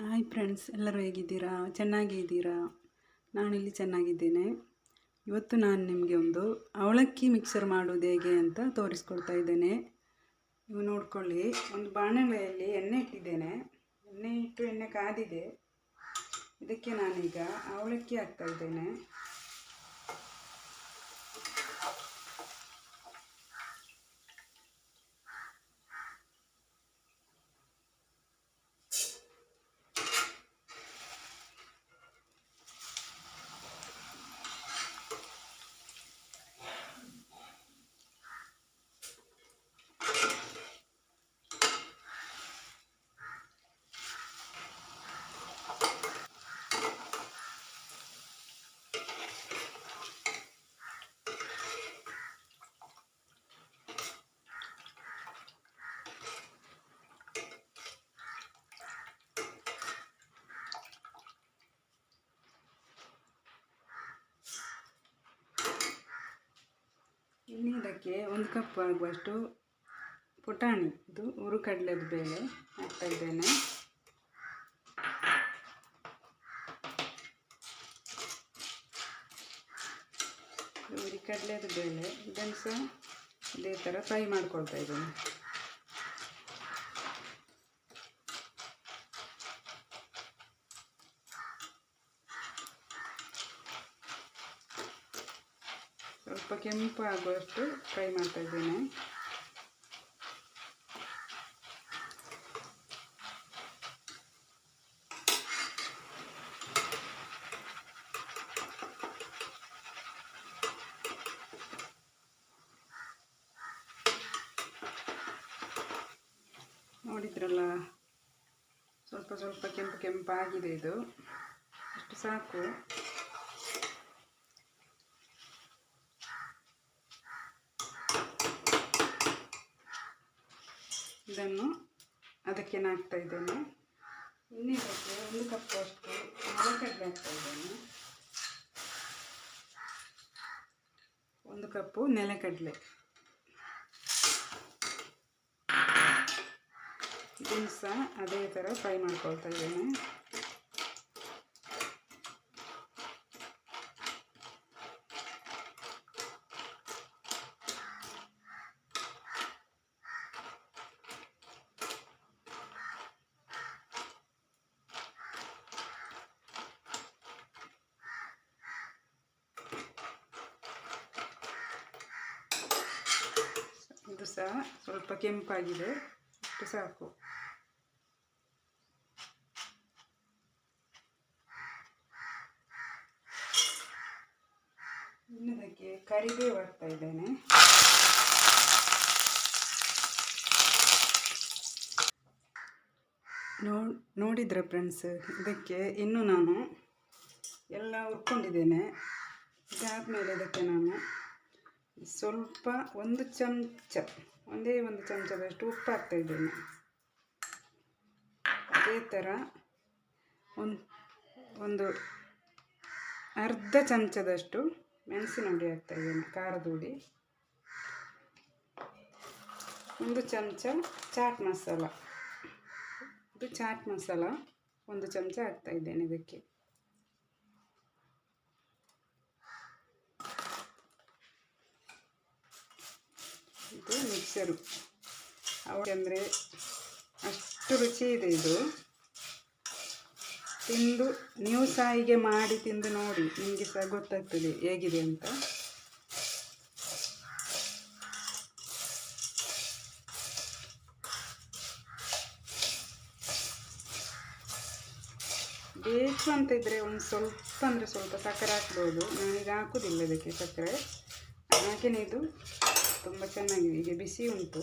Hi friends, ಎಲ್ಲರೂ ಹೇಗಿದ್ದೀರಾ? ಚೆನ್ನಾಗಿದ್ದೀರಾ? ನಾನಿಲ್ಲಿ ಚೆನ್ನಾಗಿದ್ದೇನೆ. ಇವತ್ತು ನಾನು ನಿಮಗೆ ಒಂದು ಅವಲಕ್ಕಿ ಮಿಕ್ಸರ್ ಮಾಡೋದು ಹೇಗೆ ಅಂತ ತೋರಿಸ್ಕೊಡ್ತಾ ಇದ್ದೇನೆ. ನೀವು ನೋಡ್ಕೊಳ್ಳಿ. ಒಂದು ಬಾಣಲೆಯಲ್ಲಿ ಎಣ್ಣೆ ಇಟ್ಟಿದ್ದೇನೆ. ಎಣ್ಣೆ ಕಾದಿದೆ. ಇದಕ್ಕೆ ನಾನೀಗ ಅವಲಕ್ಕಿ ಹಾಕ್ತಾ ಇದ್ದೇನೆ. ಇನ್ನು ಇದಕ್ಕೆ 1 ಕಪ್ ಆಗುವಷ್ಟು ಪುಟಾಣಿ, ಇದು ಹುರಿಕಡಲೆದ ಬೇಳೆ ಹಾಕ್ತಾ ಇದ್ದೇನೆ. ಹುರಿಕಡಲೆದ ಬೇಳೆ ಇದನ್ನು ಸಹ ಇದೇ ಥರ ಫ್ರೈ ಮಾಡ್ಕೊಳ್ತಾ ಇದ್ದೇನೆ. ಸ್ವಲ್ಪ ಕೆಂಪು ಆಗುವಷ್ಟು ಫ್ರೈ ಮಾಡ್ತಾ ಇದ್ದೇನೆ. ನೋಡಿದ್ರಲ್ಲ, ಸ್ವಲ್ಪ ಕೆಂಪಾಗಿದೆ. ಇದು ಅಷ್ಟು ಸಾಕು. ಇದನ್ನು ಅದಕ್ಕೆ ಹಾಕ್ತಾ ಇದ್ದೇನೆ. ಇನ್ನು ಇದಕ್ಕೆ 1 ಕಪ್ ಅಷ್ಟು ನೆಲಗಡಲೆ ಹಾಕ್ತಾ ಇದ್ದೇನೆ. 1 ಕಪ್ಪು ನೆಲಗಡಲೆ. ಇದನ್ನು ಸಹ ಅದೇ ಥರ ಫ್ರೈ ಮಾಡ್ಕೊಳ್ತಾ ಇದ್ದೇನೆ. ಇದು ಸಹ ಸ್ವಲ್ಪ ಕೆಂಪಾಗಿದೆ, ಅಷ್ಟು ಸಾಕು. ಇನ್ನದಕ್ಕೆ ಕರಿಬೇವು ಹಾಕ್ತಾ ಇದ್ದೇನೆ. ನೋಡಿದ್ರೆ ಫ್ರೆಂಡ್ಸ್, ಇದಕ್ಕೆ ಇನ್ನು ನಾನು ಎಲ್ಲ ಹುರ್ಕೊಂಡಿದ್ದೇನೆ. ಇದಾದಮೇಲೆ ಇದಕ್ಕೆ ನಾನು ಸ್ವಲ್ಪ ಒಂದೇ ಒಂದು ಚಮಚದಷ್ಟು ಉಪ್ಪು ಹಾಕ್ತಾ ಇದ್ದೇನೆ. ಅದೇ ಥರ ಒಂದು ಅರ್ಧ ಚಮಚದಷ್ಟು ಮೆಣಸಿನ ಹುಡಿ ಹಾಕ್ತಾ ಇದ್ದೇನೆ, ಖಾರದ ಹುಡಿ. 1 ಚಮಚ ಚಾಟ್ ಮಸಾಲ, ಇದು ಚಾಟ್ ಮಸಾಲ 1 ಚಮಚ ಹಾಕ್ತಾ ಇದ್ದೇನೆ ಇದಕ್ಕೆ. ಇದು ಮಿಕ್ಸರು ಅಂದರೆ ಅಷ್ಟು ರುಚಿ ಇದೆ. ಇದು ತಿಂದು ನೀವು ಸಹ ಹೀಗೆ ಮಾಡಿ ತಿಂದು ನೋಡಿ, ನಿಮಗೆ ಸಹ ಗೊತ್ತಾಗ್ತದೆ ಹೇಗಿದೆ ಅಂತ. ಬೇಕು ಅಂತ ಇದ್ದರೆ ಸ್ವಲ್ಪ ಸಕ್ಕರೆ ಹಾಕ್ಬೋದು. ನಾನೀಗ ಹಾಕೋದಿಲ್ಲ ಇದಕ್ಕೆ ಸಕ್ಕರೆ. ಹಾಗೆಯೇ ಇದು ತುಂಬ ಚೆನ್ನಾಗಿದೆ. ಈಗ ಬಿಸಿ ಉಂಟು,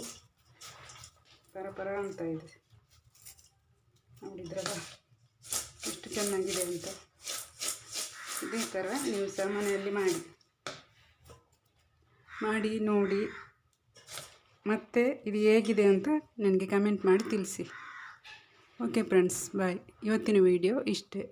ಪರ ಅಂತ ಇದೆ. ನೋಡಿದ್ರಲ್ಲ ಎಷ್ಟು ಚೆನ್ನಾಗಿದೆ ಅಂತ. ಇದೇ ಥರ ನೀವು ಸಹ ಮನೆಯಲ್ಲಿ ಮಾಡಿ ನೋಡಿ, ಮತ್ತು ಇದು ಹೇಗಿದೆ ಅಂತ ನನಗೆ ಕಮೆಂಟ್ ಮಾಡಿ ತಿಳಿಸಿ. ಓಕೆ ಫ್ರೆಂಡ್ಸ್, ಬಾಯ್. ಇವತ್ತಿನ ವಿಡಿಯೋ ಇಷ್ಟೇ.